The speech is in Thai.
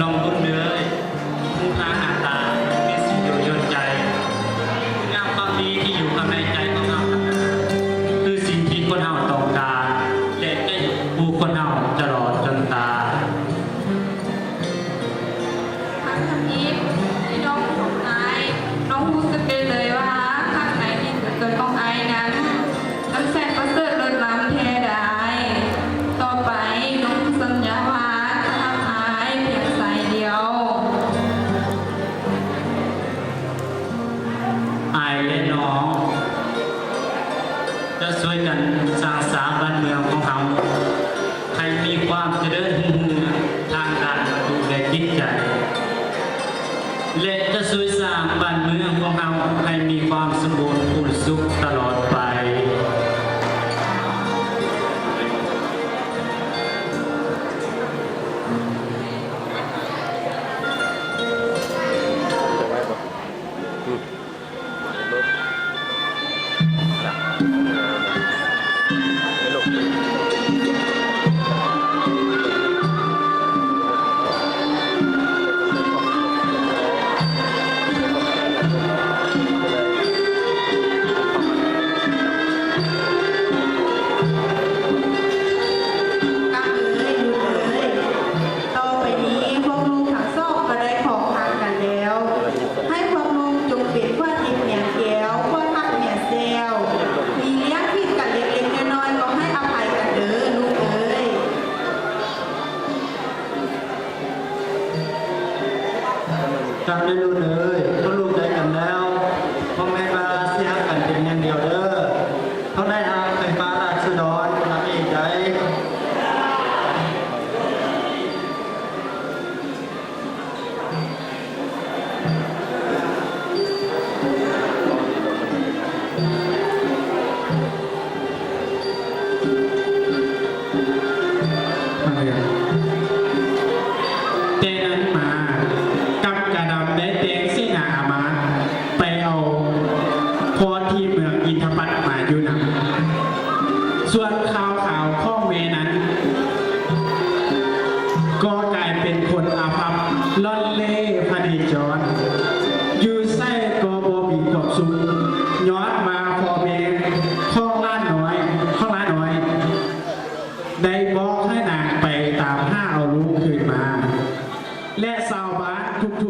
น้องรุ่นเนื้อผู้พาหน้าตามีสิ่งโดดเด่นใจงามความดีที่อยู่ข้างในใจของเราคือสิ่งที่คนเฮาต้องการและก็อยู่คู่คนเฮาตลอดจนตาย ทั้งทำนี้ที่น้องของไอ้น้องรู้สึกได้เลยว่าข้างในที่เกิดของไอ้นั้นน้ำแสนประเสริฐเลิศล้ำแท้ได้ต่อไปน้องสัญญาว่าจะทำไอ้เพียงสายเดียว อายและน้องจะช่วยกันสร้างสรรค์บ้านเมืองของเราให้มีความเจริญรุ่งเรืองทางด้านวัตถุและจิตใจ และจะช่วยสร้างบ้านเมืองของเราให้มีความสมบูรณ์พูนสุขตลอดไป กังเลยหยุดเลยต่อไปนี้พวกลูกทั้งสองก็ได้ของทางกันแล้ว ให้พวกลูกจงเป็นว่าทิพย์เนี่ยแก้วว่าทักเนี่ยแซวมีเลี้ยงผิดกันเล็กๆน้อยๆก็ให้อภัยกันเด้อลูกเอ้ย จำได้รู้เลยก็ลูกได้กันแล้วพ่อแม่มาเสียกันเป็นอย่างเดียวเด้อเขาได้ทางไฟฟ้าราชดรนักเอกใจ แต่นั้นมากับกระดำได้เตงสินามาไปเอาพอที่เมืองอินทปัตมาอยู่นำส่วนข่าวข้องเมนั้น ก็กลายเป็นคนอาภัพล่อนเล่พเนจร อยู่ไส้ก็บ่มีความสุขย้อนมาพอเมข้อง บอกให้นางไปตามห้าเอาลูกคืนมา และชาวบ้านทุก